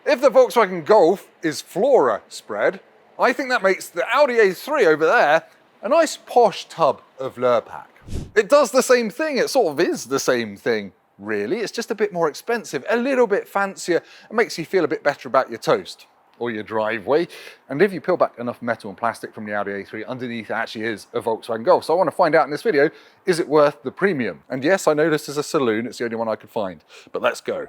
If the Volkswagen Golf is Flora spread, I think that makes the Audi A3 over there a nice posh tub of Lurpak. It does the same thing, it sort of is the same thing, really. It's just a bit more expensive, a little bit fancier, and makes you feel a bit better about your toast or your driveway. And if you peel back enough metal and plastic from the Audi A3, underneath it actually is a Volkswagen Golf. So I want to find out in this video, is it worth the premium? And yes, I know this is a Saloon, it's the only one I could find, but let's go.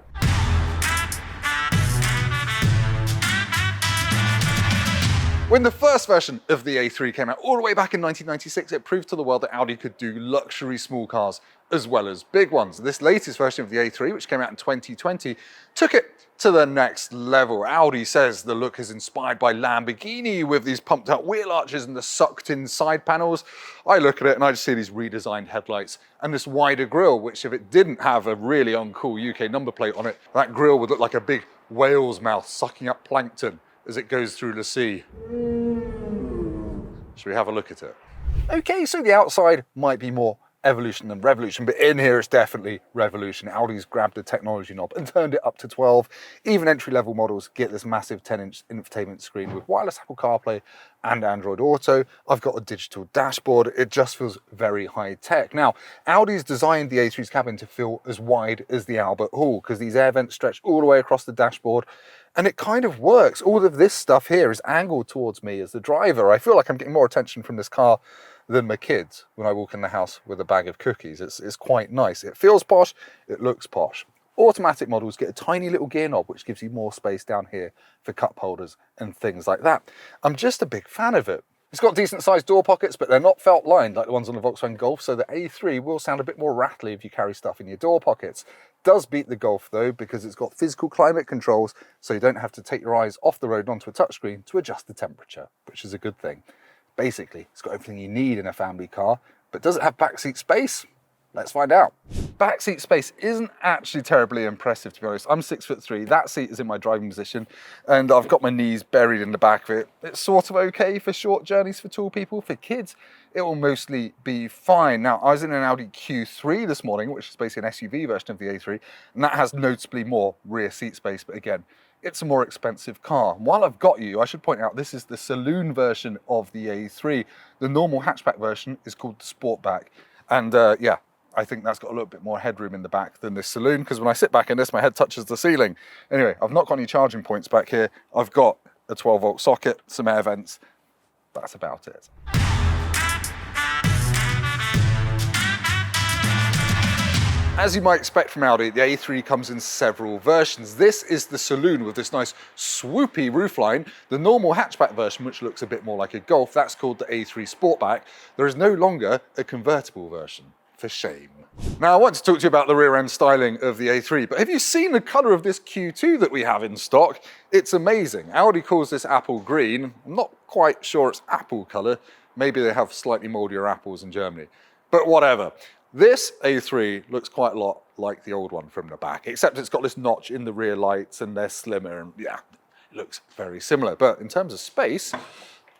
When the first version of the A3 came out all the way back in 1996, it proved to the world that Audi could do luxury small cars as well as big ones. This latest version of the A3, which came out in 2020, took it to the next level. Audi says the look is inspired by Lamborghini with these pumped out wheel arches and the sucked in side panels. I look at it and I just see these redesigned headlights and this wider grille, which if it didn't have a really uncool UK number plate on it, that grille would look like a big whale's mouth sucking up plankton as it goes through the sea. Should we have a look at it? Okay, so the outside might be more evolution than revolution, but in here it's definitely revolution. Audi's grabbed the technology knob and turned it up to 12. Even entry-level models get this massive 10-inch infotainment screen with wireless Apple CarPlay and Android Auto. I've got a digital dashboard. It just feels very high-tech. Now, Audi's designed the A3's cabin to feel as wide as the Albert Hall because these air vents stretch all the way across the dashboard, and it kind of works. All of this stuff here is angled towards me as the driver. I feel like I'm getting more attention from this car than my kids when I walk in the house with a bag of cookies. It's quite nice. It feels posh, it looks posh. Automatic models get a tiny little gear knob which gives you more space down here for cup holders and things like that. I'm just a big fan of it. It's got decent sized door pockets, but they're not felt lined like the ones on the Volkswagen Golf, so the A3 will sound a bit more rattly if you carry stuff in your door pockets. Does beat the Golf though, because it's got physical climate controls, so you don't have to take your eyes off the road and onto a touchscreen to adjust the temperature, which is a good thing. Basically, it's got everything you need in a family car, but does it have backseat space? Let's find out. Backseat space isn't actually terribly impressive, to be honest. I'm 6'3", that seat is in my driving position, and I've got my knees buried in the back of it. It's sort of okay for short journeys for tall people. For kids, it will mostly be fine. Now, I was in an Audi Q3 this morning, which is basically an SUV version of the A3, and that has noticeably more rear seat space, but again, it's a more expensive car. And while I've got you, I should point out this is the Saloon version of the A3. The normal hatchback version is called the Sportback, and yeah, I think that's got a little bit more headroom in the back than this Saloon, because when I sit back in this, my head touches the ceiling. Anyway, I've not got any charging points back here. I've got a 12-volt socket, some air vents. That's about it. As you might expect from Audi, the A3 comes in several versions. This is the Saloon with this nice swoopy roofline. The normal hatchback version, which looks a bit more like a Golf, that's called the A3 Sportback. There is no longer a convertible version. For shame. Now, I want to talk to you about the rear end styling of the A3, but have you seen the colour of this Q2 that we have in stock? It's amazing. Audi calls this apple green. I'm not quite sure it's apple colour. Maybe they have slightly mouldier apples in Germany, but whatever. This A3 looks quite a lot like the old one from the back, except it's got this notch in the rear lights and they're slimmer, and yeah, it looks very similar. But in terms of space,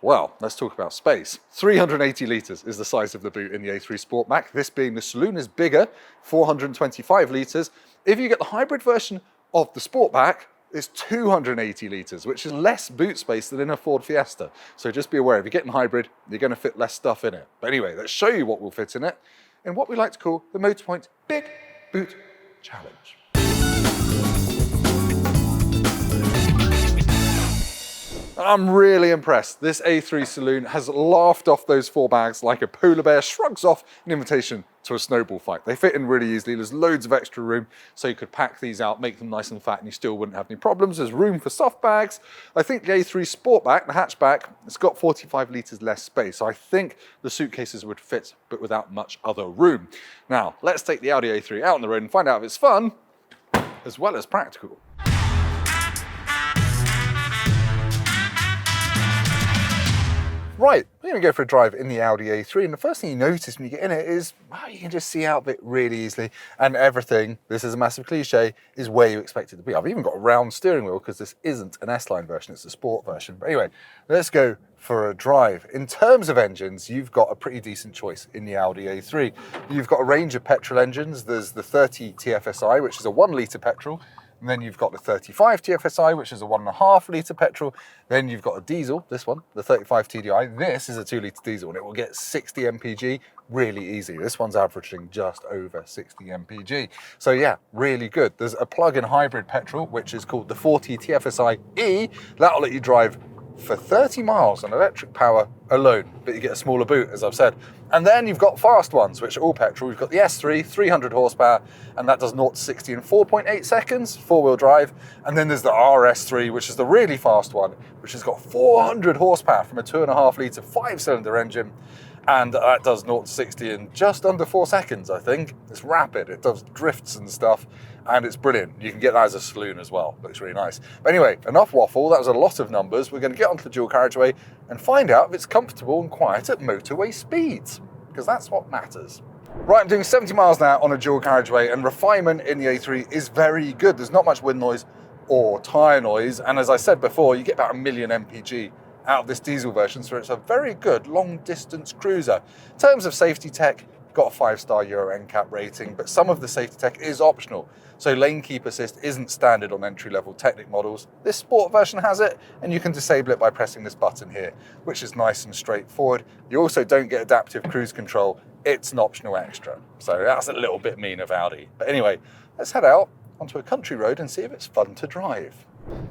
well, let's talk about space. 380 litres is the size of the boot in the A3 Sportback. This being the Saloon is bigger, 425 litres. If you get the hybrid version of the Sportback, it's 280 litres, which is less boot space than in a Ford Fiesta. So just be aware, if you're getting hybrid, you're going to fit less stuff in it. But anyway, let's show you what will fit in it in what we like to call the Motorpoint Big Boot Challenge. I'm really impressed. This A3 Saloon has laughed off those four bags like a polar bear shrugs off an invitation to a snowball fight. They fit in really easily. There's loads of extra room, so you could pack these out, make them nice and fat, and you still wouldn't have any problems. There's room for soft bags. I think the A3 Sportback, the hatchback, it's got 45 litres less space. So I think the suitcases would fit, but without much other room. Now, let's take the Audi A3 out on the road and find out if it's fun, as well as practical. Right, we're going to go for a drive in the Audi A3, and the first thing you notice when you get in it is, wow, you can just see out of it really easily, and everything, this is a massive cliche, is where you expect it to be. I've even got a round steering wheel because this isn't an S-Line version, it's a Sport version. But anyway, let's go for a drive. In terms of engines, you've got a pretty decent choice in the Audi A3. You've got a range of petrol engines. There's the 30 TFSI, which is a 1 litre petrol, And then you've got the 35 TFSI, which is a 1.5 litre petrol. Then you've got a diesel, this one, the 35 TDI. This is a 2 litre diesel and it will get 60 mpg really easy. This one's averaging just over 60 mpg. So yeah, really good. There's a plug-in hybrid petrol, which is called the 40 TFSI E. That'll let you drive for 30 miles on electric power alone, but you get a smaller boot, as I've said. And then you've got fast ones, which are all petrol. You've got the S3, 300 horsepower, and that does 0 to 60 in 4.8 seconds, four-wheel drive. And then there's the RS3, which is the really fast one, which has got 400 horsepower from a 2.5 litre 5-cylinder engine. And that does 0 to 60 in just under 4 seconds, I think. It's rapid, it does drifts and stuff, and it's brilliant. You can get that as a saloon as well, looks really nice. But anyway, enough waffle, that was a lot of numbers. We're gonna get onto the dual carriageway and find out if it's comfortable and quiet at motorway speeds, because that's what matters. Right, I'm doing 70 miles an hour on a dual carriageway, and refinement in the A3 is very good. There's not much wind noise or tyre noise, and as I said before, you get about 1 million mpg out of this diesel version, so it's a very good long distance cruiser. In terms of safety tech, got a 5-star Euro NCAP rating, but some of the safety tech is optional. So lane keep assist isn't standard on entry-level Technic models. This sport version has it, and you can disable it by pressing this button here, which is nice and straightforward. You also don't get adaptive cruise control. It's an optional extra. So that's a little bit mean of Audi. But anyway, let's head out onto a country road and see if it's fun to drive.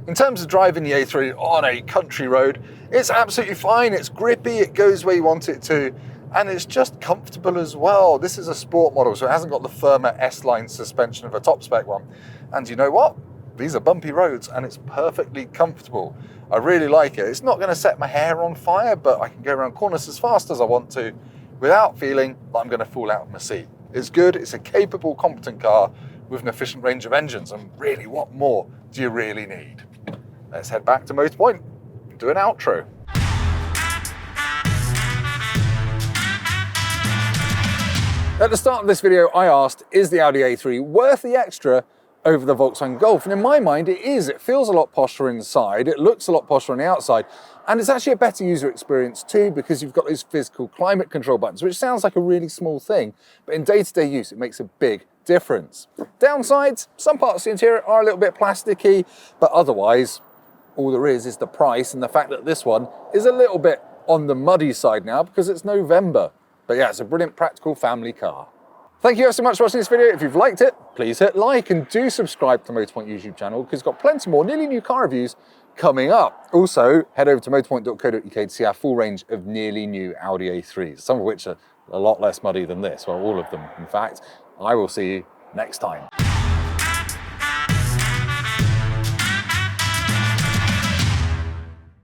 In terms of driving the A3 on a country road, it's absolutely fine. It's grippy, it goes where you want it to, and it's just comfortable as well. This is a sport model, so it hasn't got the firmer S-line suspension of a top spec one. And you know what? These are bumpy roads and it's perfectly comfortable. I really like it. It's not gonna set my hair on fire, but I can go around corners as fast as I want to without feeling like I'm gonna fall out of my seat. It's good, it's a capable, competent car with an efficient range of engines, and really, what more do you really need? Let's head back to Motorpoint and do an outro. At the start of this video, I asked, is the Audi A3 worth the extra over the Volkswagen Golf? And in my mind, it is. It feels a lot posher inside, it looks a lot posher on the outside, and it's actually a better user experience too, because you've got those physical climate control buttons, which sounds like a really small thing, but in day-to-day use, it makes a big difference. Downsides, some parts of the interior are a little bit plasticky, but otherwise, all there is the price and the fact that this one is a little bit on the muddy side now because it's November. But yeah, it's a brilliant practical family car. Thank you so much for watching this video. If you've liked it, please hit like and do subscribe to the Motorpoint YouTube channel because it's got plenty more nearly new car reviews coming up. Also, head over to motorpoint.co.uk to see our full range of nearly new Audi A3s, some of which are a lot less muddy than this, well, all of them, in fact. I will see you next time.